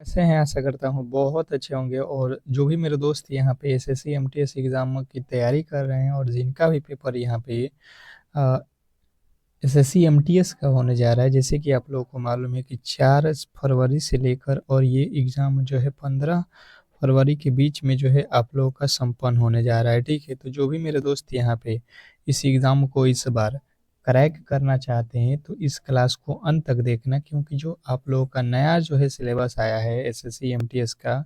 कैसे हैं? आशा करता हूँ बहुत अच्छे होंगे। और जो भी मेरे दोस्त यहाँ पे एसएससी एमटीएस एग्ज़ाम की तैयारी कर रहे हैं और जिनका भी पेपर यहाँ पे एसएससी एमटीएस का होने जा रहा है, जैसे कि आप लोगों को मालूम है कि 4 फरवरी से लेकर और ये एग्ज़ाम जो है 15 फरवरी के बीच में जो है आप लोगों का संपन्न होने जा रहा है, ठीक है? तो जो भी मेरे दोस्त यहाँ पे इस एग्ज़ाम को इस बार क्रैक करना चाहते हैं तो इस क्लास को अंत तक देखना, क्योंकि जो आप लोगों का नया जो है सिलेबस आया है एसएससी एमटीएस का,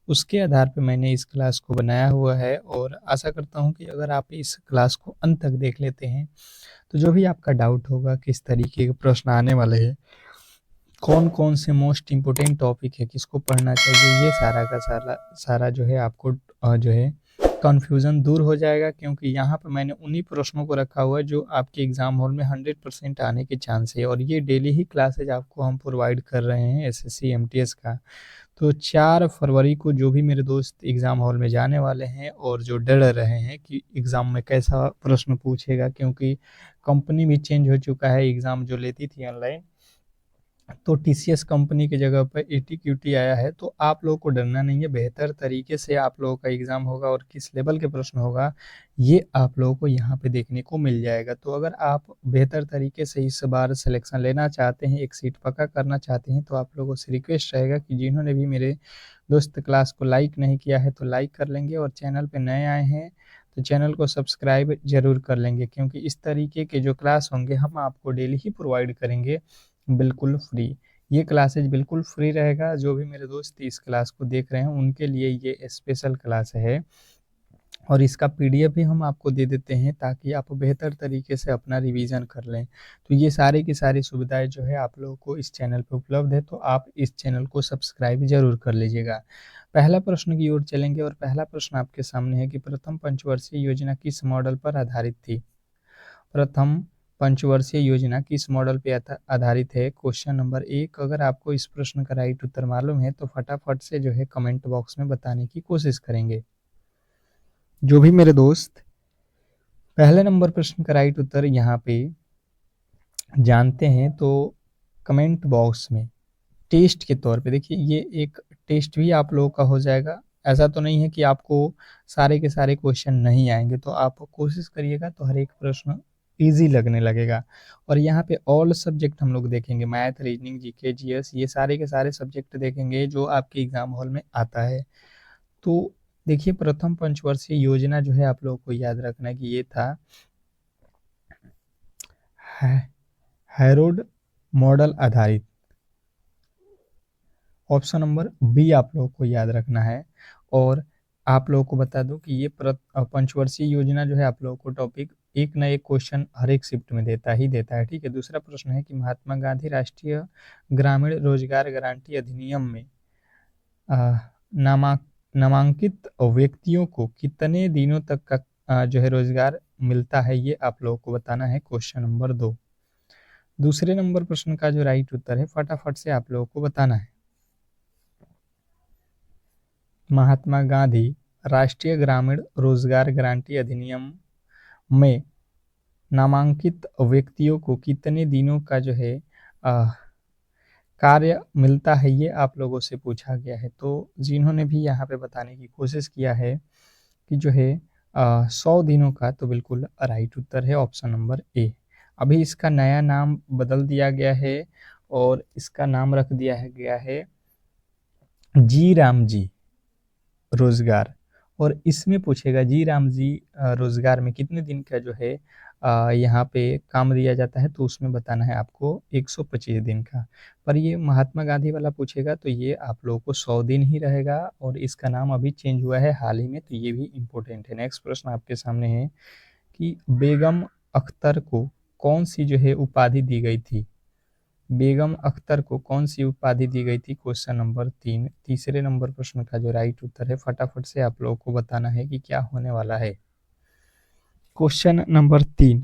उसके आधार पे मैंने इस क्लास को बनाया हुआ है। और आशा करता हूँ कि अगर आप इस क्लास को अंत तक देख लेते हैं तो जो भी आपका डाउट होगा किस तरीके के प्रश्न आने वाले हैं, कौन कौन से मोस्ट इम्पोर्टेंट टॉपिक है, किसको पढ़ना चाहिए, ये सारा का सारा सारा जो है आपको जो है कन्फ्यूज़न दूर हो जाएगा, क्योंकि यहाँ पे मैंने उन्हीं प्रश्नों को रखा हुआ है जो आपके एग्ज़ाम हॉल में 100% आने के चांस है। और ये डेली ही क्लासेज आपको हम प्रोवाइड कर रहे हैं एसएससी एमटीएस का। तो 4 फरवरी को जो भी मेरे दोस्त एग्ज़ाम हॉल में जाने वाले हैं और जो डर रहे हैं कि एग्ज़ाम में कैसा प्रश्न पूछेगा, क्योंकि कंपनी भी चेंज हो चुका है, एग्ज़ाम जो लेती थी ऑनलाइन तो टीसीएस कंपनी की जगह पर एटीक्यूटी आया है। तो आप लोगों को डरना नहीं है, बेहतर तरीके से आप लोगों का एग्ज़ाम होगा और किस लेवल के प्रश्न होगा ये आप लोगों को यहाँ पे देखने को मिल जाएगा। तो अगर आप बेहतर तरीके से इस बार सिलेक्शन लेना चाहते हैं, एक सीट पक्का करना चाहते हैं, तो आप लोगों से रिक्वेस्ट रहेगा कि जिन्होंने भी मेरे दोस्त क्लास को लाइक नहीं किया है तो लाइक कर लेंगे, और चैनल पे नए आए हैं तो चैनल को सब्सक्राइब ज़रूर कर लेंगे, क्योंकि इस तरीके के जो क्लास होंगे हम आपको डेली ही प्रोवाइड करेंगे बिल्कुल फ्री। ये क्लासेज बिल्कुल फ्री रहेगा। जो भी मेरे दोस्त इस क्लास को देख रहे हैं उनके लिए ये स्पेशल क्लास है, और इसका पीडीएफ भी हम आपको दे देते हैं ताकि आप बेहतर तरीके से अपना रिवीजन कर लें। तो ये सारी की सारी सुविधाएं जो है आप लोगों को इस चैनल पे उपलब्ध है, तो आप इस चैनल को सब्सक्राइब ज़रूर कर लीजिएगा। पहला प्रश्न की ओर चलेंगे, और पहला प्रश्न आपके सामने है कि प्रथम पंचवर्षीय योजना किस मॉडल पर आधारित थी? प्रथम पंचवर्षीय योजना किस मॉडल पे आधारित है? Question number 1। अगर आपको इस प्रश्न का राइट उत्तर मालूम है तो फटाफट से जो है कमेंट बॉक्स में बताने की कोशिश करेंगे। जो भी मेरे दोस्त पहले नंबर प्रश्न का राइट उत्तर यहाँ पे जानते हैं तो कमेंट बॉक्स में टेस्ट के तौर पे देखिए, ये एक टेस्ट भी आप लोगों का हो जाएगा। ऐसा तो नहीं है कि आपको सारे के सारे क्वेश्चन नहीं आएंगे, तो आप कोशिश करिएगा तो हर एक प्रश्न इजी लगने लगेगा। और यहाँ पे ऑल सब्जेक्ट हम लोग देखेंगे, मैथ, रीजनिंग, जीके, जीएस, ये सारे के सारे सब्जेक्ट देखेंगे जो आपके एग्जाम हॉल में आता है। तो देखिए, प्रथम पंचवर्षीय योजना जो है आप लोगों को याद रखना है कि ये था हैरोड मॉडल आधारित। ऑप्शन नंबर बी आप लोगों को याद रखना है। और आप लोगों को बता दूं कि ये पंचवर्षीय योजना जो है आप लोगों को टॉपिक एक ना एक क्वेश्चन हर एक शिफ्ट में देता ही देता है, ठीक है। दूसरा प्रश्न है कि महात्मा गांधी राष्ट्रीय ग्रामीण रोजगार गारंटी अधिनियम में आ, नामा नामांकित व्यक्तियों को कितने दिनों तक का जो है रोजगार मिलता है, ये आप लोगों को बताना है। Question number 2। दूसरे नंबर प्रश्न का जो राइट उत्तर है फटाफट से आप लोगों को बताना है। महात्मा गांधी राष्ट्रीय ग्रामीण रोजगार गारंटी अधिनियम में नामांकित व्यक्तियों को कितने दिनों का जो है कार्य मिलता है, ये आप लोगों से पूछा गया है। तो जिन्होंने भी यहाँ पे बताने की कोशिश किया है कि जो है 100 दिनों का, तो बिल्कुल राइट उत्तर है ऑप्शन नंबर ए। अभी इसका नया नाम बदल दिया गया है और इसका नाम रख दिया गया है जी राम जी रोजगार। और इसमें पूछेगा जी राम जी रोजगार में कितने दिन का जो है यहाँ पे काम दिया जाता है, तो उसमें बताना है आपको 125 दिन का। पर ये महात्मा गांधी वाला पूछेगा तो ये आप लोगों को 100 दिन ही रहेगा, और इसका नाम अभी चेंज हुआ है हाल ही में, तो ये भी इम्पोर्टेंट है। नेक्स्ट प्रश्न आपके सामने है कि बेगम अख्तर को कौन सी जो है उपाधि दी गई थी? बेगम अख्तर को कौन सी उपाधि दी गई थी? Question number 3। तीसरे नंबर प्रश्न का जो राइट उत्तर है फटाफट से आप लोगों को बताना है कि क्या होने वाला है। क्वेश्चन नंबर 3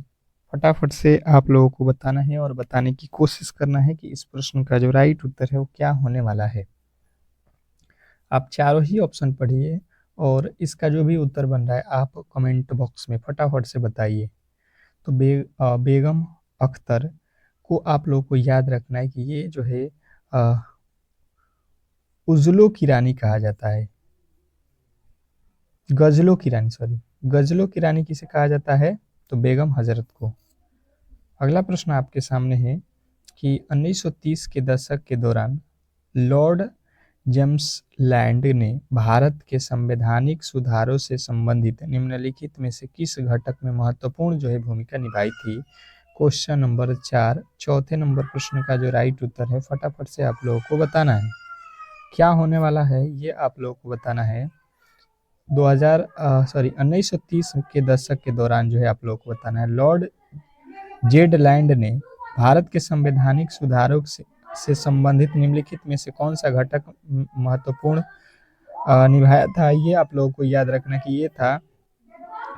फटाफट से आप लोगों को बताना है और बताने की कोशिश करना है कि इस प्रश्न का जो राइट उत्तर है वो क्या होने वाला है। आप चारों ही ऑप्शन पढ़िए और इसका जो भी उत्तर बन रहा है आप कमेंट बॉक्स में फटाफट से बताइए। तो बेगम अख्तर को आप लोगों को याद रखना है कि ये जो है उज़लों की रानी कहा जाता है? गज़लों की रानी, सॉरी, गज़लों की रानी किसे कहा जाता है? तो बेगम हज़रत को। अगला प्रश्न आपके सामने है कि 1930 के दशक के दौरान लॉर्ड जेम्स लैंड ने भारत के संवैधानिक सुधारों से संबंधित निम्नलिखित में से किस घटक में महत्वपूर्ण भूमिका निभाई थी? क्वेश्चन नंबर 4, चौथे नंबर प्रश्न का जो राइट उत्तर है फटाफट से आप लोगों को बताना है। क्या होने वाला है ये आप लोगों को बताना है। 1930 के दशक के दौरान आप लोगों को बताना है लॉर्ड जेड लैंड ने भारत के संवैधानिक सुधारों से संबंधित निम्नलिखित में से कौन सा घटक महत्वपूर्ण निभाया था? ये आप लोगों को याद रखना कि ये था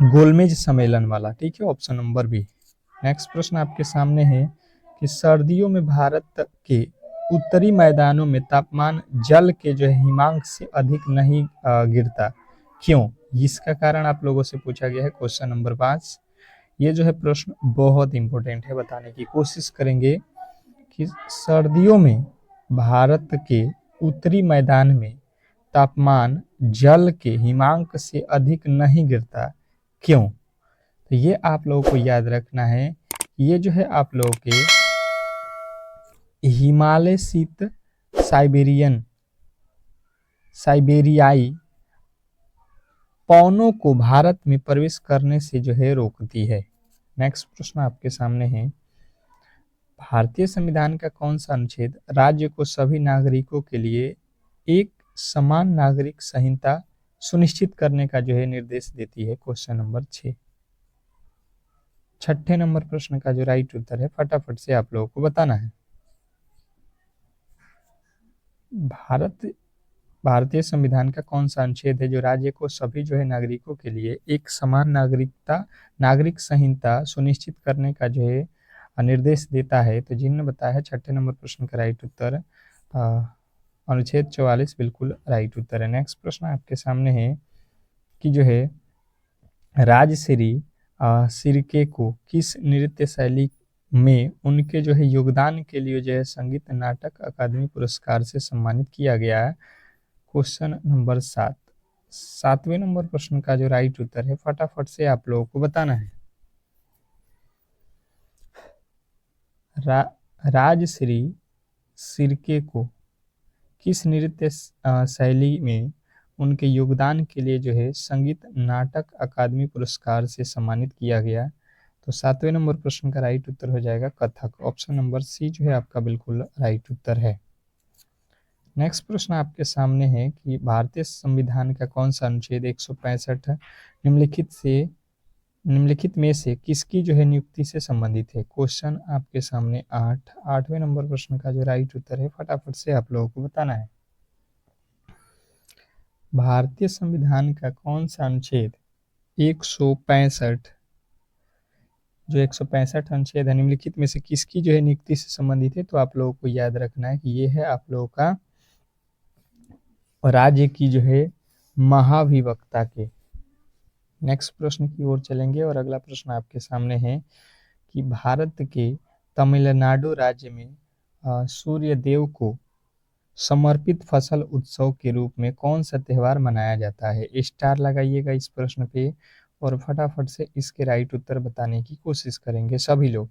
गोलमेज सम्मेलन वाला, ठीक है, ऑप्शन नंबर बी। नेक्स्ट प्रश्न आपके सामने है कि सर्दियों में भारत के उत्तरी मैदानों में तापमान जल के हिमांक से अधिक नहीं गिरता, क्यों? इसका कारण आप लोगों से पूछा गया है, क्वेश्चन नंबर 5। ये प्रश्न बहुत इंपॉर्टेंट है, बताने की कोशिश करेंगे कि सर्दियों में भारत के उत्तरी मैदान में तापमान जल के हिमांक से अधिक नहीं गिरता, क्यों? तो ये आप लोगों को याद रखना है। ये आप लोगों के हिमालय शीत साइबेरियाई पवनों को भारत में प्रवेश करने से रोकती है। नेक्स्ट प्रश्न आपके सामने है, भारतीय संविधान का कौन सा अनुच्छेद राज्य को सभी नागरिकों के लिए एक समान नागरिक संहिता सुनिश्चित करने का निर्देश देती है? Question number 6। छठे नंबर प्रश्न का जो राइट उत्तर है फटाफट से आप लोगों को बताना है। भारतीय संविधान का कौन सा अनुच्छेद है जो राज्य को सभी नागरिकों के लिए एक समान नागरिक संहिता सुनिश्चित करने का निर्देश देता है? तो जिन्होंने बताया है छठे नंबर प्रश्न का राइट उत्तर अनुच्छेद 44 बिल्कुल राइट उत्तर है। नेक्स्ट प्रश्न आपके सामने है कि राजश्री सिरके को किस नृत्य शैली में उनके योगदान के लिए संगीत नाटक अकादमी पुरस्कार से सम्मानित किया गया है? Question number 7। सातवें नंबर प्रश्न का जो राइट उत्तर है फटाफट से आप लोगों को बताना है। राजश्री सिरके को किस नृत्य शैली में उनके योगदान के लिए संगीत नाटक अकादमी पुरस्कार से सम्मानित किया गया? तो सातवें नंबर प्रश्न का राइट उत्तर हो जाएगा कथक। ऑप्शन नंबर सी आपका बिल्कुल राइट उत्तर है। नेक्स्ट प्रश्न आपके सामने है कि भारतीय संविधान का कौन सा अनुच्छेद 165 निम्नलिखित में से किसकी नियुक्ति से संबंधित है? क्वेश्चन आपके सामने 8वें नंबर प्रश्न का जो राइट उत्तर है फटाफट से आप लोगों को बताना है। भारतीय संविधान का कौन सा अनुच्छेद 165 अनुच्छेद है निम्नलिखित में से किसकी नियुक्ति से संबंधित है? तो आप लोगों को याद रखना है कि ये है आप लोगों का राज्य की महाधिवक्ता के। नेक्स्ट प्रश्न की ओर चलेंगे और अगला प्रश्न आपके सामने है कि भारत के तमिलनाडु राज्य में सूर्य देव को समर्पित फसल उत्सव के रूप में कौन सा त्योहार मनाया जाता है? स्टार लगाइएगा इस प्रश्न पे और फटाफट से इसके राइट उत्तर बताने की कोशिश करेंगे सभी लोग।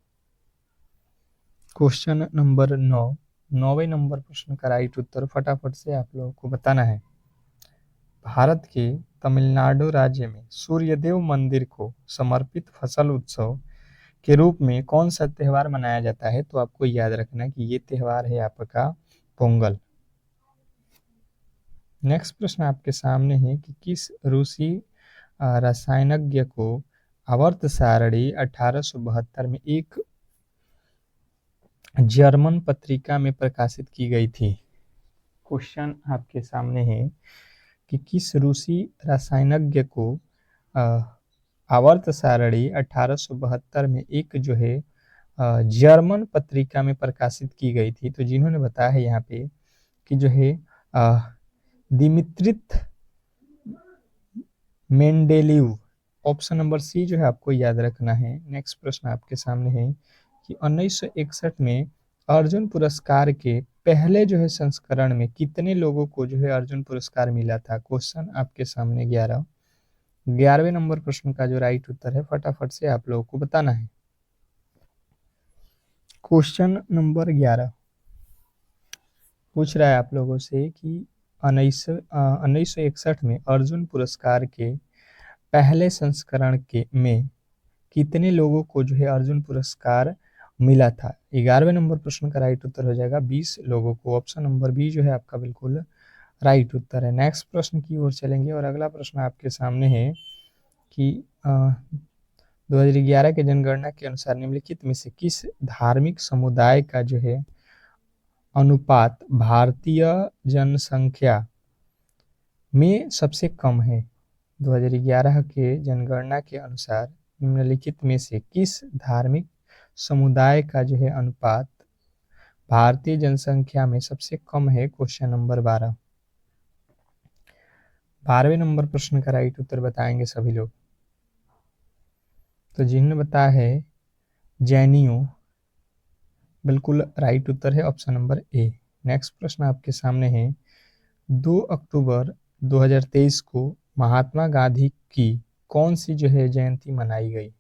क्वेश्चन नंबर 9, 9वें नंबर प्रश्न का राइट उत्तर फटाफट से आप लोगों को बताना है। भारत के तमिलनाडु राज्य में सूर्यदेव मंदिर को समर्पित फसल उत्सव के रूप में कौन सा त्योहार मनाया जाता है? तो आपको याद रखना कि ये त्योहार है आपका पोंगल। नेक्स्ट प्रश्न आपके सामने है कि किस रूसी रसायनज्ञ को आवर्त सारणी 1872 में एक जर्मन पत्रिका में प्रकाशित की गई थी? क्वेश्चन आपके सामने है कि किस रूसी रसायनज्ञ को आवर्त सारणी 1872 में एक जर्मन पत्रिका में प्रकाशित की गई थी? तो जिन्होंने बताया है यहाँ पे कि दिमित्रित मेंडेलीव। ऑप्शन नंबर सी आपको याद रखना है। नेक्स्ट प्रश्न आपके सामने है कि 1961 में अर्जुन पुरस्कार के पहले जो है संस्करण में कितने लोगों को जो है अर्जुन पुरस्कार मिला था? क्वेश्चन आपके सामने 11वें नंबर प्रश्न का जो राइट उत्तर है फटाफट से आप लोगों को बताना है। क्वेश्चन नंबर 11 पूछ रहा है आप लोगों से कि 1961 में अर्जुन पुरस्कार के पहले संस्करण के में कितने लोगों को जो है अर्जुन पुरस्कार मिला था? 11वें नंबर प्रश्न का राइट उत्तर हो जाएगा 20 लोगों को। ऑप्शन नंबर बी जो है आपका बिल्कुल राइट उत्तर है। नेक्स्ट प्रश्न की ओर चलेंगे और अगला प्रश्न आपके सामने है कि 2011 के जनगणना के अनुसार निम्नलिखित में से किस धार्मिक समुदाय का जो है अनुपात भारतीय जनसंख्या में सबसे कम है? 2011 के जनगणना के अनुसार निम्नलिखित में से किस धार्मिक समुदाय का जो है अनुपात भारतीय जनसंख्या में सबसे कम है? क्वेश्चन नंबर 12वें नंबर प्रश्न का राइट उत्तर बताएंगे सभी लोग। तो जिन्होंने बताया है जैनियों, बिल्कुल राइट उत्तर है ऑप्शन नंबर ए। नेक्स्ट प्रश्न आपके सामने है 2 अक्टूबर 2023 को महात्मा गांधी की कौन सी जो है जयंती मनाई गई?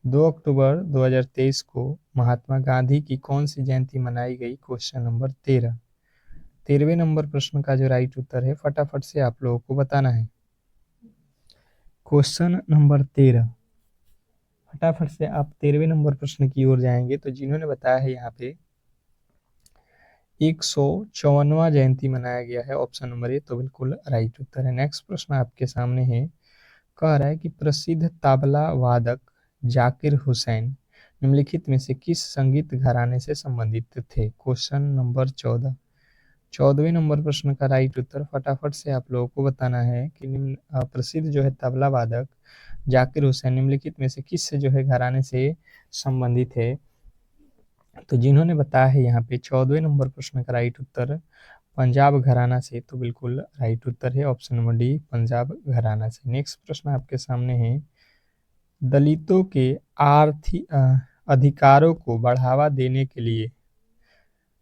2 अक्टूबर 2023 को महात्मा गांधी की कौन सी जयंती मनाई गई? क्वेश्चन नंबर 13वें नंबर प्रश्न का जो राइट उत्तर है फटाफट से आप लोगों को बताना है। क्वेश्चन नंबर 13 फटाफट से आप 13वें नंबर प्रश्न की ओर जाएंगे। तो जिन्होंने बताया है यहाँ पे 154वां जयंती मनाया गया है, ऑप्शन नंबर ए तो बिल्कुल राइट उत्तर है। नेक्स्ट प्रश्न आपके सामने है, कह रहा है कि प्रसिद्ध तबला वादक जाकिर हुसैन निम्नलिखित में से किस संगीत घराने से संबंधित थे? क्वेश्चन नंबर 14वें नंबर प्रश्न का राइट उत्तर फटाफट से आप लोगों को बताना है कि प्रसिद्ध जो है तबला वादक जाकिर हुसैन निम्नलिखित में से किस जो है घराने से संबंधित है? तो जिन्होंने बताया है यहाँ पे 14वें नंबर प्रश्न का राइट उत्तर पंजाब घराना से, तो बिल्कुल राइट उत्तर है ऑप्शन नंबर डी पंजाब घराना से। नेक्स्ट प्रश्न आपके सामने है, दलितों के आर्थिक अधिकारों को बढ़ावा देने के लिए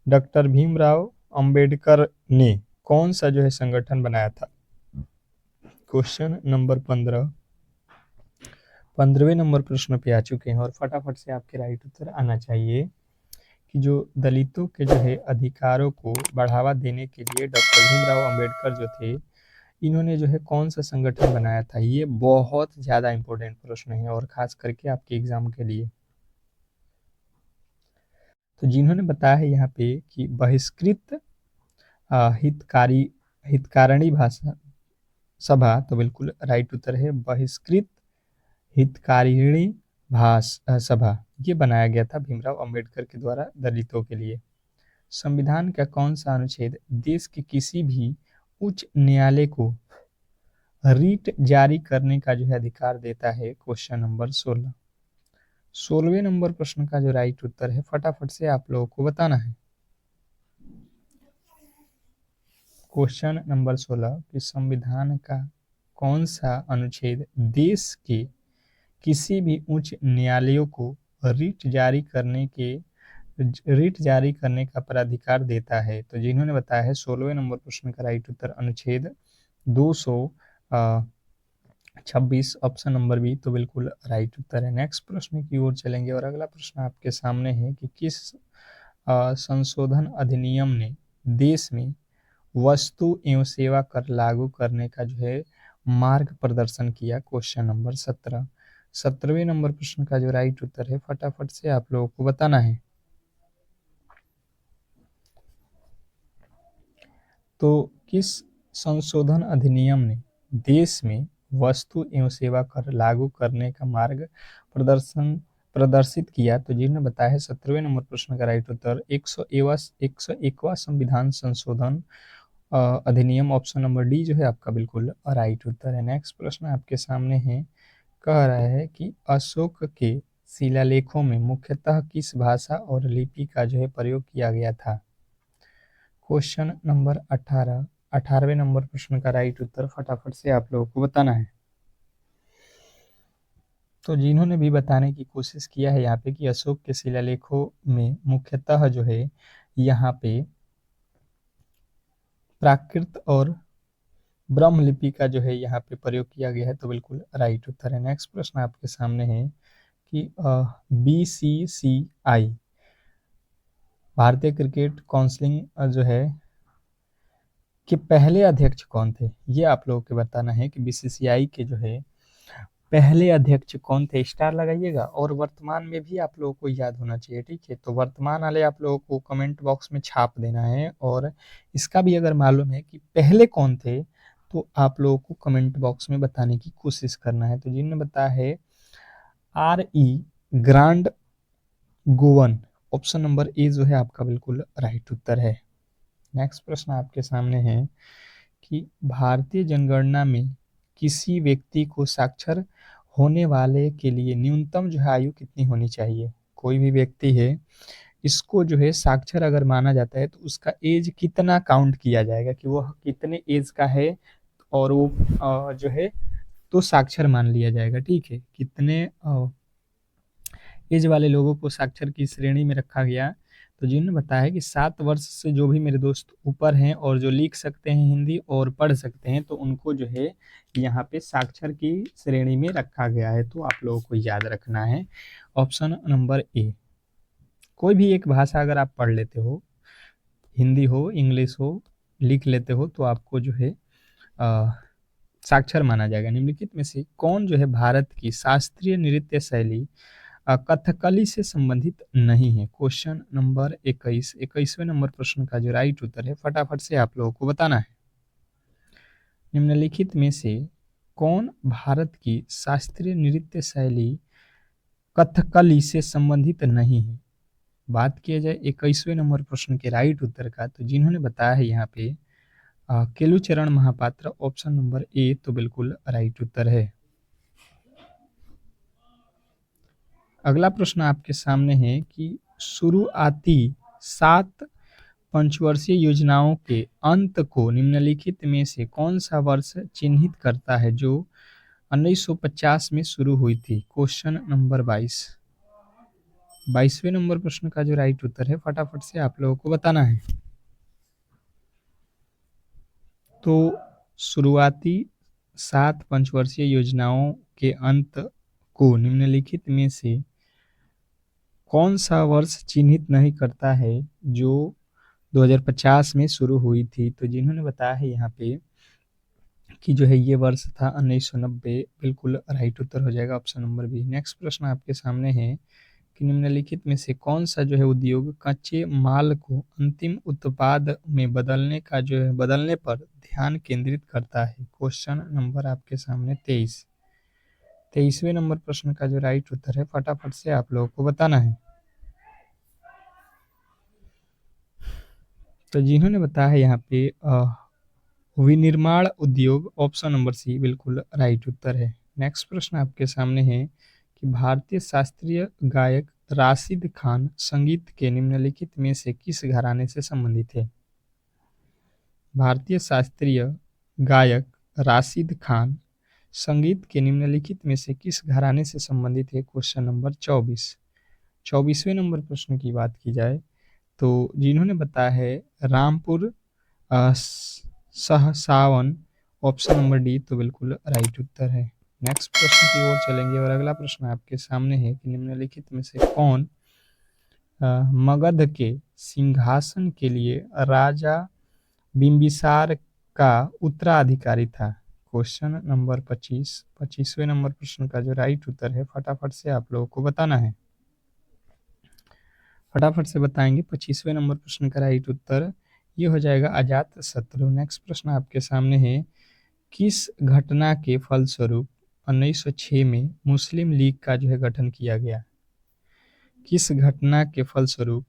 डॉक्टर भीमराव अंबेडकर ने कौन सा जो है संगठन बनाया था? क्वेश्चन नंबर 15वें नंबर प्रश्न पे आ चुके हैं और फटाफट से आपके राइट उत्तर आना चाहिए कि जो दलितों के जो है अधिकारों को बढ़ावा देने के लिए डॉक्टर भीमराव अंबेडकर जो थे, इन्होंने जो है कौन सा संगठन बनाया था? ये बहुत ज़्यादा इंपॉर्टेंट प्रश्न है और खास करके आपके एग्जाम के लिए। तो जिन्होंने बताया है यहाँ पे कि बहिष्कृत हितकारिणी भाषा सभा, तो बिल्कुल राइट उत्तर है बहिष्कृत हितकारिणी सभा, ये बनाया गया था भीमराव अंबेडकर के द्वारा दलितों के लिए। संविधान का कौन सा अनुच्छेद देश के किसी भी उच्च न्यायालय को रीट जारी करने का जो है अधिकार देता है? क्वेश्चन नंबर 16वें नंबर प्रश्न का जो राइट उत्तर है फटाफट से आप लोगों को बताना है। क्वेश्चन नंबर 16 कि संविधान का कौन सा अनुच्छेद देश के किसी भी उच्च न्यायालयों को रीट जारी करने का प्राधिकार देता है? तो जिन्होंने बताया है 16वें नंबर प्रश्न का राइट उत्तर अनुच्छेद 226 ऑप्शन नंबर बी तो बिल्कुल राइट उत्तर है। नेक्स्ट प्रश्न की ओर चलेंगे और अगला प्रश्न आपके सामने है कि किस संशोधन अधिनियम ने देश में वस्तु एवं सेवा कर लागू करने का जो है मार्ग प्रदर्शन किया? क्वेश्चन नंबर 17वें नंबर प्रश्न का जो राइट उत्तर है फटाफट से आप लोगों को बताना है। तो किस संशोधन अधिनियम ने देश में वस्तु एवं सेवा कर लागू करने का मार्ग प्रदर्शित किया? तो जिन्होंने बताया है 17वें नंबर प्रश्न का राइट उत्तर 101वां संविधान संशोधन अधिनियम, ऑप्शन नंबर डी जो है आपका बिल्कुल राइट उत्तर है। नेक्स्ट प्रश्न आपके सामने है, कह रहा है कि अशोक के शिलालेखों में मुख्यतः किस भाषा और लिपि का जो है प्रयोग किया गया था? क्वेश्चन नंबर 18वें नंबर प्रश्न का राइट उत्तर फटाफट से आप लोगों को बताना है। तो जिन्होंने भी बताने की कोशिश किया है यहाँ पे कि अशोक के शिलालेखों में मुख्यतः जो है यहाँ पे प्राकृत और ब्रह्म लिपि का जो है यहाँ पे प्रयोग किया गया है, तो बिल्कुल राइट उत्तर है। नेक्स्ट प्रश्न आपके सामने है कि BCCI भारतीय क्रिकेट काउंसिलिंग जो है कि पहले अध्यक्ष कौन थे, ये आप लोगों को बताना है कि BCCI के जो है पहले अध्यक्ष कौन थे। स्टार लगाइएगा और वर्तमान में भी आप लोगों को याद होना चाहिए, ठीक है। तो वर्तमान वाले आप लोगों को कमेंट बॉक्स में छाप देना है, और इसका भी अगर मालूम है कि पहले कौन थे तो आप लोगों को कमेंट बॉक्स में बताने की कोशिश करना है। तो जिन्होंने बताया है RE grand Goan, option number ए जो है आपका बिल्कुल राइट उत्तर है। नेक्स्ट प्रश्न आपके सामने है कि भारतीय जनगणना में किसी व्यक्ति को साक्षर होने वाले के लिए न्यूनतम जो है आयु कितनी होनी चाहिए। कोई भी व्यक्ति है, इसको जो है साक्षर अगर माना जाता है तो उसका एज कितना काउंट किया जाएगा कि वो कितने एज का है, और वो जो है तो साक्षर मान लिया जाएगा, ठीक है। कितने एज वाले लोगों को साक्षर की श्रेणी में रखा गया, तो जिन्होंने बताया कि 7 वर्ष से जो भी मेरे दोस्त ऊपर हैं और जो लिख सकते हैं हिंदी और पढ़ सकते हैं, तो उनको जो है यहाँ पे साक्षर की श्रेणी में रखा गया है। तो आप लोगों को याद रखना है ऑप्शन नंबर ए। कोई भी एक भाषा अगर आप पढ़ लेते हो, हिंदी हो इंग्लिश हो, लिख लेते हो, तो आपको जो है साक्षर माना जाएगा। निम्नलिखित में से कौन जो है भारत की शास्त्रीय नृत्य शैली कथकली से संबंधित नहीं है। क्वेश्चन नंबर 21, 21वें नंबर प्रश्न का जो राइट उत्तर है फटाफट से आप लोगों को बताना है। निम्नलिखित में से कौन भारत की शास्त्रीय नृत्य शैली कथकली से संबंधित नहीं है। बात किया जाए 21वें नंबर प्रश्न के राइट उत्तर का, तो जिन्होंने बताया है यहाँ पे Kelucharan Mahapatra, option number A तो बिल्कुल राइट उत्तर है। अगला प्रश्न आपके सामने है कि शुरुआती 7 पंचवर्षीय योजनाओं के अंत को निम्नलिखित में से कौन सा वर्ष चिन्हित करता है जो 1950 में शुरू हुई थी। क्वेश्चन नंबर 22, 22वें नंबर प्रश्न का जो राइट उत्तर है फटाफट से आप लोगों को बताना है। तो शुरुआती 7 पंचवर्षीय योजनाओं के अंत को निम्नलिखित में से कौन सा वर्ष चिन्हित नहीं करता है जो 2050 में शुरू हुई थी। तो जिन्होंने बताया है यहाँ पे कि जो है ये वर्ष था 1990, बिल्कुल राइट उत्तर हो जाएगा ऑप्शन नंबर बी। नेक्स्ट प्रश्न आपके सामने है कि निम्नलिखित में से कौन सा जो है उद्योग कच्चे माल को अंतिम उत्पाद में बदलने का जो है बदलने पर ध्यान केंद्रित करता है। क्वेश्चन नंबर आपके सामने 23वें नंबर प्रश्न का जो राइट उत्तर है फटाफट से आप लोगों को बताना है। तो जिन्होंने बताया है यहाँ पे विनिर्माण उद्योग, ऑप्शन नंबर सी बिल्कुल राइट उत्तर है। नेक्स्ट प्रश्न आपके सामने है कि भारतीय शास्त्रीय गायक राशिद खान संगीत के निम्नलिखित में से किस घराने से संबंधित है। भारतीय शास्त्रीय गायक राशिद खान संगीत के निम्नलिखित में से किस घराने से संबंधित है। क्वेश्चन नंबर 24वें नंबर प्रश्न की बात की जाए तो जिन्होंने बताया है रामपुर सहसावन, ऑप्शन नंबर डी तो बिल्कुल राइट उत्तर है। नेक्स्ट प्रश्न की ओर चलेंगे और अगला प्रश्न आपके सामने है कि निम्नलिखित में से कौन मगध के सिंहासन के लिए राजा बिंबिसार का उत्तराधिकारी था। क्वेश्चन नंबर 25वें नंबर प्रश्न का जो राइट उत्तर है फटाफट से आप लोगों को बताना है। फटाफट से बताएंगे। 25वें नंबर प्रश्न का राइट उत्तर ये हो जाएगा अजात शत्रु। नेक्स्ट प्रश्न आपके सामने है किस घटना के फलस्वरूप 1906 में मुस्लिम लीग का जो है गठन किया गया। किस घटना के फलस्वरूप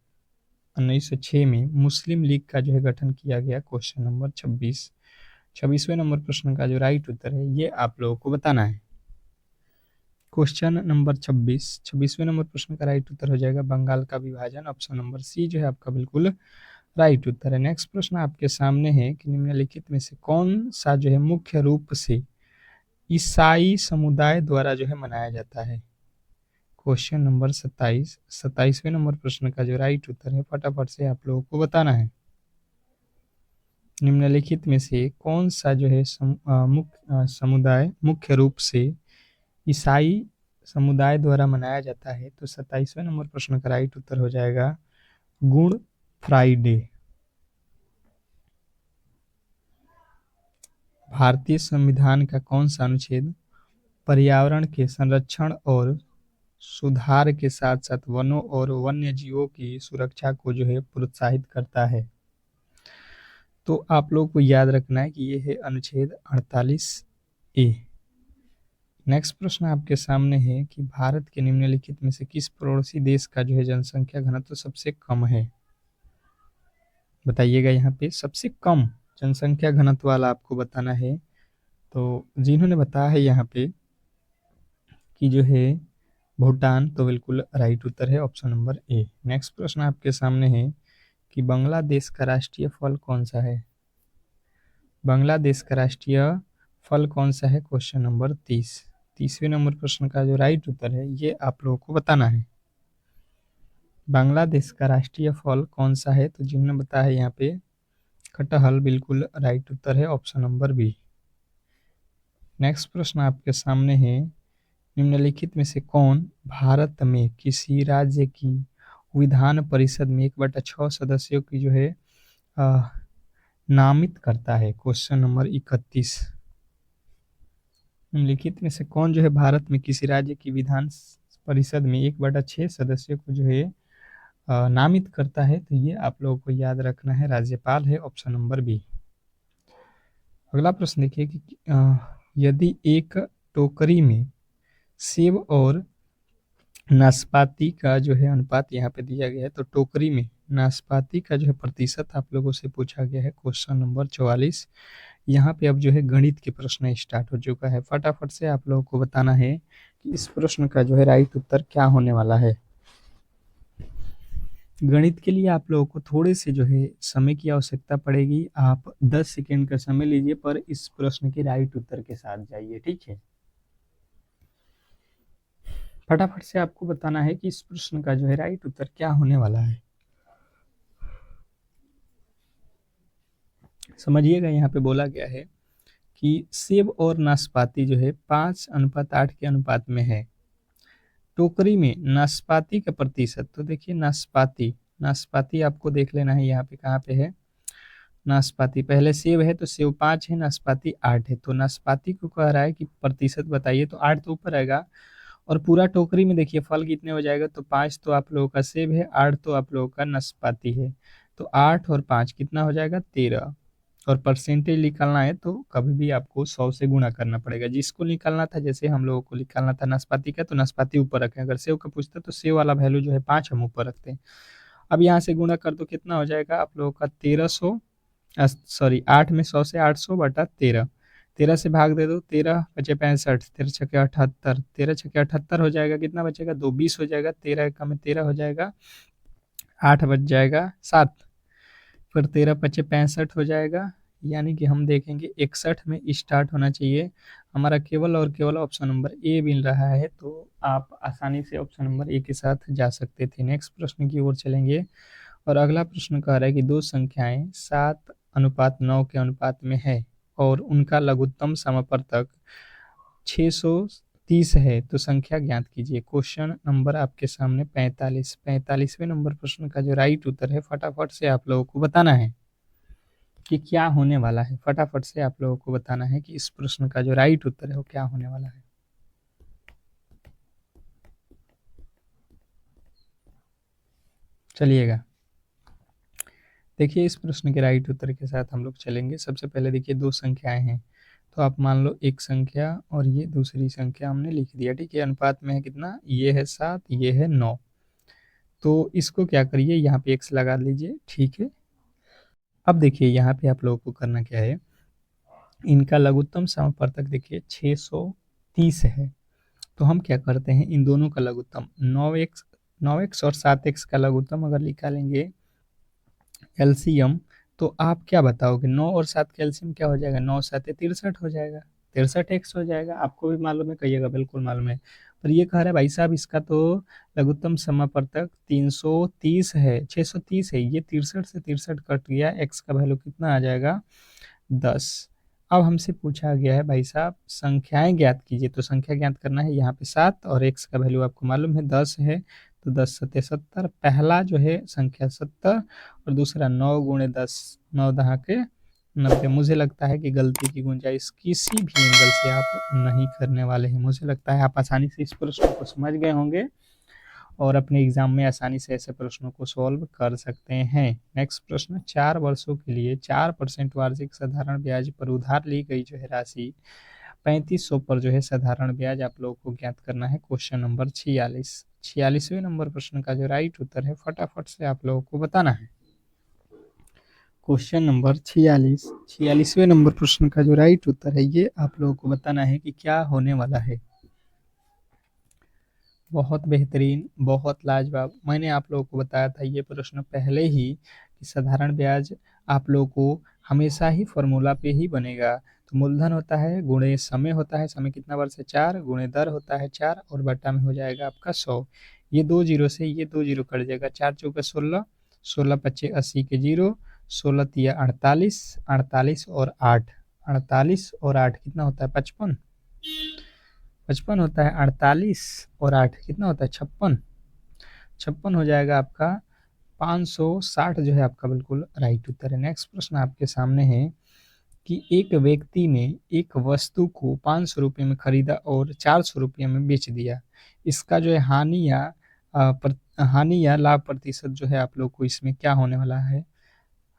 1906 में मुस्लिम लीग का जो है गठन किया गया। क्वेश्चन नंबर 26वें नंबर प्रश्न का जो राइट उत्तर है ये आप लोगों को बताना है। क्वेश्चन नंबर 26वें नंबर प्रश्न का राइट उत्तर हो जाएगा बंगाल का विभाजन, ऑप्शन नंबर सी जो है आपका बिल्कुल राइट उत्तर है। नेक्स्ट प्रश्न आपके सामने है कि निम्नलिखित में से कौन सा जो है मुख्य रूप से ईसाई समुदाय द्वारा जो है मनाया जाता है। क्वेश्चन नंबर 27वें नंबर प्रश्न का जो राइट उत्तर है फटाफट से आप लोगों को बताना है। निम्नलिखित में से कौन सा जो है समुदाय मुख्य रूप से ईसाई समुदाय द्वारा मनाया जाता है? तो 27वें नंबर प्रश्न का राइट उत्तर हो जाएगा गुड फ्राइडे। भारतीय संविधान का कौन सा अनुच्छेद पर्यावरण के संरक्षण और सुधार के साथ साथ वनों और वन्य जीवों की सुरक्षा को जो है प्रोत्साहित करता है? तो आप लोग को याद रखना है कि ये है अनुच्छेद 48A। नेक्स्ट प्रश्न आपके सामने है कि भारत के निम्नलिखित में से किस पड़ोसी देश का जो है जनसंख्या घनत्व सबसे कम है? बताइएगा, यहाँ पे सबसे कम जनसंख्या घनत्व वाला आपको बताना है। तो जिन्होंने बताया है यहाँ पे कि जो है भूटान, तो बिल्कुल राइट उत्तर है ऑप्शन नंबर ए। नेक्स्ट प्रश्न आपके सामने है कि बांग्लादेश का राष्ट्रीय फल कौन सा है? बांग्लादेश का राष्ट्रीय फल कौन सा है? क्वेश्चन नंबर 30वें नंबर प्रश्न का जो राइट उत्तर है ये आप लोगों को बताना है। बांग्लादेश का राष्ट्रीय फल कौन सा है? तो जिन्होंने बताया है यहाँ पे कटहल, बिल्कुल राइट उत्तर है ऑप्शन नंबर बी। नेक्स्ट प्रश्न आपके सामने है निम्नलिखित में से कौन भारत में किसी राज्य की विधान परिषद में 1/6 सदस्यों की जो है नामित करता है? Question number 31। निम्नलिखित में से कौन जो है भारत में किसी राज्य की विधान परिषद में 1/6 सदस्यों को जो है नामित करता है? तो ये आप लोगों को याद रखना है, राज्यपाल है ऑप्शन नंबर बी। अगला प्रश्न देखिए कि यदि एक टोकरी में सेब और नाशपाती का जो है अनुपात यहाँ पे दिया गया है, तो टोकरी में नाशपाती का जो है प्रतिशत आप लोगों से पूछा गया है। Question number 44। यहाँ पे अब जो है गणित के प्रश्न स्टार्ट हो चुका है। फटाफट से आप लोगों को बताना है कि इस प्रश्न का जो है राइट उत्तर क्या होने वाला है। गणित के लिए आप लोगों को थोड़े से जो है समय की आवश्यकता पड़ेगी। आप 10 सेकेंड का समय लीजिए पर इस प्रश्न के राइट उत्तर के साथ जाइए, ठीक है। फटाफट से आपको बताना है कि इस प्रश्न का जो है राइट उत्तर क्या होने वाला है। समझिएगा, यहाँ पे बोला गया है कि सेब और नाशपाती जो है 5:8 के अनुपात में है। टोकरी में नाशपाती का प्रतिशत, तो देखिए नाशपाती आपको देख लेना है यहाँ पे कहाँ पे है। नाशपाती पहले सेब है तो सेब 5 है, नाशपाती 8 है। तो नाशपाती को कह रहा है कि प्रतिशत बताइए, तो 8 तो ऊपर आएगा। और पूरा टोकरी में देखिए फल कितने हो जाएगा, तो 5 तो आप लोगों का सेब है, 8 तो आप लोगों का नाशपाती है। तो 8 और 5 कितना हो जाएगा, 13। और परसेंटेज निकालना है तो कभी भी आपको 100 से गुणा करना पड़ेगा। जिसको निकालना था, जैसे हम लोगों को निकालना था नाशपाती का, तो नाशपाती ऊपर रखें। अगर सेब का पूछता तो सेब वाला वैल्यू जो है 5 हम ऊपर रखते हैं। अब यहाँ से गुणा कर दो, कितना हो जाएगा आप लोगों का 1300, सॉरी 8 में 100 से 800 बटा 13। 13 से भाग दे दो, 13 पचे 65, 13 छके 78, 13 छके 78 हो जाएगा। कितना बचेगा, 2 20 हो जाएगा। 13 एकम में 13 हो जाएगा, 8 बच जाएगा 7, फिर 13 पचे 65 हो जाएगा। यानी कि हम देखेंगे 61 में स्टार्ट होना चाहिए हमारा। केवल और केवल ऑप्शन नंबर ए मिल रहा है, तो आप आसानी से ऑप्शन नंबर ए के साथ जा सकते थे। नेक्स्ट प्रश्न की ओर चलेंगे और अगला प्रश्न कह रहा है कि दो संख्याएं 7:9 के अनुपात में है और उनका लघुत्तम समापवर्तक 630 है, तो संख्या ज्ञात कीजिए। क्वेश्चन नंबर आपके सामने 45वें नंबर प्रश्न का जो राइट उत्तर है फटाफट से आप लोगों को बताना है कि क्या होने वाला है। फटाफट से आप लोगों को बताना है कि इस प्रश्न का जो राइट उत्तर है वो क्या होने वाला है। चलिएगा, देखिए इस प्रश्न के राइट उत्तर के साथ हम लोग चलेंगे। सबसे पहले देखिए दो संख्याएं हैं, तो आप मान लो एक संख्या और ये दूसरी संख्या हमने लिख दिया, ठीक है। अनुपात में है कितना, ये है 7, ये है 9। तो इसको क्या करिए, यहाँ पे x लगा लीजिए, ठीक है। अब देखिए यहाँ पे आप लोगों को करना क्या है, इनका लघुत्तम समापवर्तक देखिए 630 है। तो हम क्या करते हैं, इन दोनों का लघुत्तम 9x और 7x का लघुत्तम अगर निकालेंगे एलसीएम, तो आप क्या बताओगे, 9 और 7 का एलसीएम क्या हो जाएगा, 9 7 63 हो जाएगा, 63x हो जाएगा। आपको भी मालूम है, कहिएगा बिल्कुल मालूम है। पर ये कह रहा है भाई साहब इसका तो लघुत्तम समापवर्तक 330 है, 630 है, ये 63 से 63 कट गया, x का वैल्यू कितना आ जाएगा 10। अब हमसे पूछा गया है भाई साहब संख्याएं ज्ञात कीजिए, तो संख्या ज्ञात करना है यहाँ पे 7 और x का वैल्यू आपको मालूम है 10 है, तो 10 सत्ते 70, पहला जो है संख्या 70 और दूसरा 9 गुणे 10, 9 दहा के 90। मुझे लगता है कि गलती की गुंजाइश किसी भी एंगल से आप नहीं करने वाले हैं। मुझे लगता है आप आसानी से इस प्रश्न को समझ गए होंगे और अपने एग्जाम में आसानी से ऐसे प्रश्नों को सॉल्व कर सकते हैं। नेक्स्ट प्रश्न, 4 वर्षों के लिए 4% वार्षिक साधारण ब्याज पर उधार ली गई जो है राशि 3500 पर जो है साधारण ब्याज आप लोगों को ज्ञात करना है। क्वेश्चन नंबर 46वें नंबर प्रश्न का जो राइट उत्तर है फटाफट से आप लोगों को बताना है। क्वेश्चन नंबर 46वें नंबर प्रश्न का जो राइट उत्तर है ये आप लोगों को बताना है कि क्या होने वाला है। बहुत बेहतरीन, बहुत लाजवाब। मैंने आप लोगों को बताया था ये प्रश्न पहले ही कि साधारण ब्याज आप लोगों को हमेशा ही फॉर्मूला पे ही बनेगा। तो मूलधन होता है गुणे समय होता है, समय कितना वर्ष है 4, गुणे दर होता है 4 और बट्टा में हो जाएगा आपका 100। ये 2 जीरो से ये 2 जीरो कट जाएगा, 4 चौके 16, 16 पच्चे 80 के जीरो, 16 तिया 48, 48 और 8, 48 और 8 कितना होता है 55, 55 होता है, 48 और 8 कितना होता है 56, 56 हो जाएगा आपका 560 जो है आपका बिल्कुल राइट उत्तर है। नेक्स्ट प्रश्न आपके सामने है कि एक व्यक्ति ने एक वस्तु को 500 रुपये में खरीदा और 400 रुपये में बेच दिया, इसका जो है हानि या लाभ प्रतिशत जो है आप लोग को इसमें क्या होने वाला है,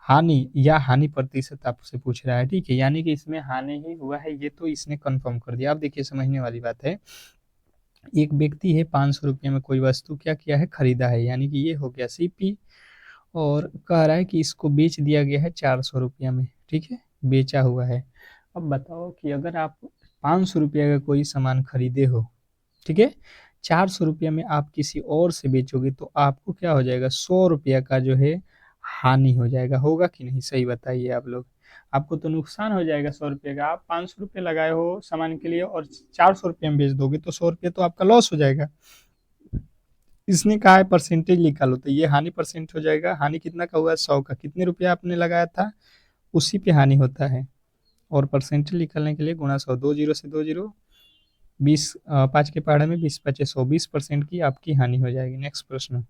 हानि प्रतिशत आपसे पूछ रहा है, ठीक है, यानी कि इसमें हानि ही हुआ है, ये तो इसने कंफर्म कर दिया। अब देखिए समझने वाली बात है, एक व्यक्ति है 500 रुपये में कोई वस्तु क्या किया है खरीदा है, यानी कि ये हो गया सीपी, और कह रहा है कि इसको बेच दिया गया है 400 रुपये में, ठीक है, बेचा हुआ है। अब बताओ कि अगर आप 500 रुपये का कोई सामान खरीदे हो, ठीक है, 400 रुपये में आप किसी और से बेचोगे तो आपको क्या हो जाएगा 100 रुपया का जो है हानि हो जाएगा, होगा कि नहीं, सही बताइए आप लोग। आपको तो नुकसान हो जाएगा 100 रुपये का, आप 500 रुपये लगाए हो सामान के लिए और 400 रुपये में बेच दोगे तो 100 रुपये तो आपका लॉस हो जाएगा। इसने कहा है परसेंटेज निकालो, तो ये हानि परसेंट हो जाएगा, हानि कितना का हुआ 100 का, कितने रुपया आपने लगाया था उसी पे हानि होता है, और परसेंटेज निकालने के लिए गुणा 100, 2 जीरो से 2 जीरो, 20 5 के पहाड़े में 20 पचे 100, 20% की आपकी हानि हो जाएगी। नेक्स्ट प्रश्न,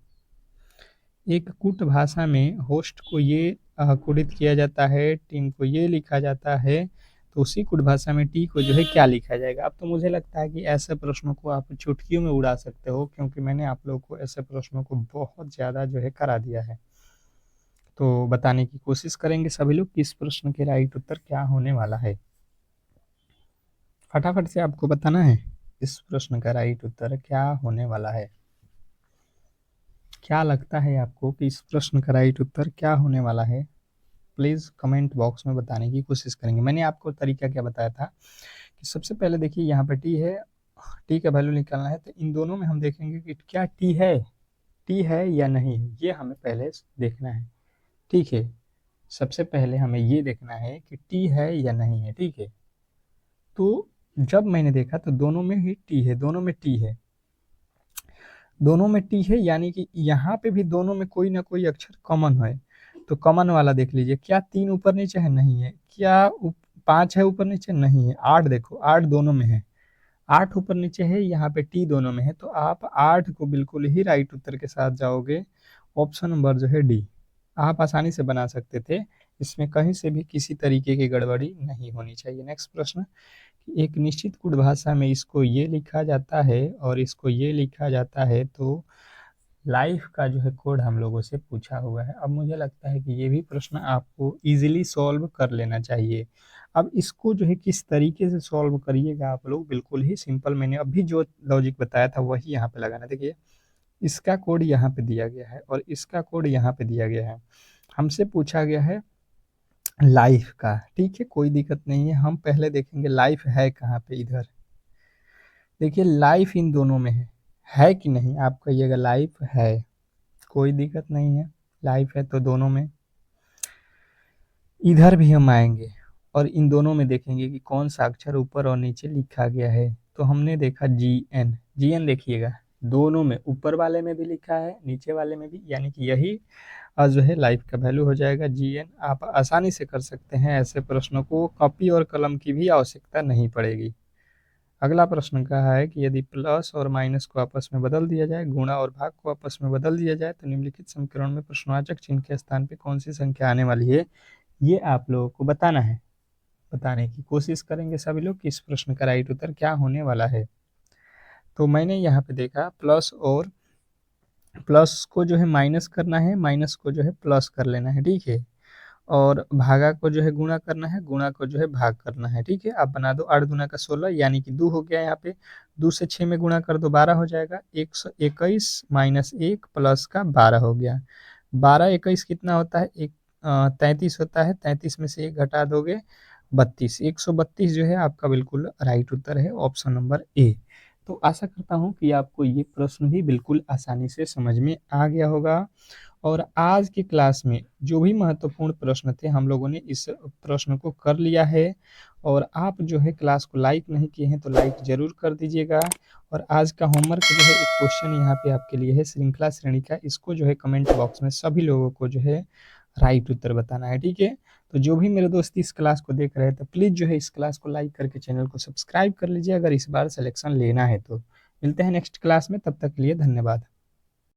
एक कूट भाषा में होस्ट को ये कुटित किया जाता है, टीम को ये लिखा जाता है, तो उसी कूट भाषा में टी को जो है क्या लिखा जाएगा। अब तो मुझे लगता है कि ऐसे प्रश्नों को आप चुटकियों में उड़ा सकते हो, क्योंकि मैंने आप लोगों को ऐसे प्रश्नों को बहुत ज़्यादा जो है करा दिया है। तो बताने की कोशिश करेंगे सभी लोग कि इस प्रश्न के राइट उत्तर क्या होने वाला है। फटाफट से आपको बताना है इस प्रश्न का राइट उत्तर क्या होने वाला है। क्या लगता है आपको कि इस प्रश्न का राइट उत्तर क्या होने वाला है, प्लीज़ कमेंट बॉक्स में बताने की कोशिश करेंगे। मैंने आपको तरीका क्या बताया था कि सबसे पहले देखिए यहाँ पे टी है, टी का वैल्यू निकालना है, तो इन दोनों में हम देखेंगे कि क्या टी है या नहीं है, ये हमें पहले देखना है, ठीक है। सबसे पहले हमें ये देखना है कि टी है या नहीं है, ठीक है। तो जब मैंने देखा तो दोनों में ही टी है, दोनों में टी है, दोनों में टी है, यानी कि यहाँ पे भी दोनों में कोई ना कोई अक्षर कॉमन है। तो कॉमन वाला देख लीजिए, क्या 3 ऊपर नीचे है, नहीं है, क्या 5 है ऊपर नीचे, नहीं है, 8 देखो 8 दोनों में है, 8 ऊपर नीचे है, यहाँ पे टी दोनों में है, तो आप 8 को बिल्कुल ही राइट उत्तर के साथ जाओगे, ऑप्शन नंबर जो है डी, आप आसानी से बना सकते थे, इसमें कहीं से भी किसी तरीके की गड़बड़ी नहीं होनी चाहिए। नेक्स्ट प्रश्न, एक निश्चित कूट भाषा में इसको ये लिखा जाता है और इसको ये लिखा जाता है, तो लाइफ का जो है कोड हम लोगों से पूछा हुआ है। अब मुझे लगता है कि ये भी प्रश्न आपको इजीली सॉल्व कर लेना चाहिए। अब इसको जो है किस तरीके से सॉल्व करिएगा आप लोग, बिल्कुल ही सिंपल, मैंने अभी जो लॉजिक बताया था वही यहाँ पे लगाना। देखिए इसका कोड यहाँ पे दिया गया है और इसका कोड यहाँ पे दिया गया है, हमसे पूछा गया है लाइफ का, ठीक है, कोई दिक्कत नहीं है। हम पहले देखेंगे लाइफ है कहाँ पे, इधर देखिए लाइफ इन दोनों में है कि नहीं, आप कहिएगा लाइफ है, कोई दिक्कत नहीं है, लाइफ है तो दोनों में। इधर भी हम आएंगे और इन दोनों में देखेंगे कि कौन सा अक्षर ऊपर और नीचे लिखा गया है, तो हमने देखा GN, GN देखिएगा दोनों में, ऊपर वाले में भी लिखा है नीचे वाले में भी, यानी कि यही जो है लाइफ का वैल्यू हो जाएगा GN। आप आसानी से कर सकते हैं ऐसे प्रश्नों को, कॉपी और कलम की भी आवश्यकता नहीं पड़ेगी। अगला प्रश्न कहा है कि यदि प्लस और माइनस को आपस में बदल दिया जाए, गुणा और भाग को आपस में बदल दिया जाए, तो निम्नलिखित समीकरण में प्रश्नवाचक चिन्ह के स्थान पे कौन सी संख्या आने वाली है, ये आप लोगों को बताना है। बताने की कोशिश करेंगे सभी लोग कि इस प्रश्न का राइट उत्तर क्या होने वाला है। तो मैंने यहाँ पे देखा प्लस को जो है माइनस करना है, माइनस को जो है प्लस कर लेना है, ठीक है। और भागा को जो है गुणा करना है, गुणा को जो है भाग करना है, ठीक है। आप बना दो 8 दूना का 16, यानी कि 2 हो गया यहाँ पे। 2 से 6 में गुणा कर दो 12 हो जाएगा। 121 माइनस 1 प्लस का 12 हो गया। 12 21 कितना होता है, 33 होता है। 33 में से 1 घटा दोगे 32, 132 जो है आपका बिल्कुल राइट उत्तर है, ऑप्शन नंबर ए। तो आशा करता हूँ कि आपको ये प्रश्न भी बिल्कुल आसानी से समझ में आ गया होगा। और आज की क्लास में जो भी महत्वपूर्ण प्रश्न थे हम लोगों ने इस प्रश्न को कर लिया है। और आप जो है क्लास को लाइक नहीं किए हैं तो लाइक जरूर कर दीजिएगा। और आज का होमवर्क जो है, एक क्वेश्चन यहाँ पे आपके लिए है श्रृंखला श्रेणी का, इसको जो है कमेंट बॉक्स में सभी लोगों को जो है राइट उत्तर बताना है, ठीक है। तो जो भी मेरे दोस्त इस क्लास को देख रहे हैं तो प्लीज़ जो है इस क्लास को लाइक करके चैनल को सब्सक्राइब कर लीजिए, अगर इस बार सिलेक्शन लेना है तो। मिलते हैं नेक्स्ट क्लास में, तब तक के लिए धन्यवाद।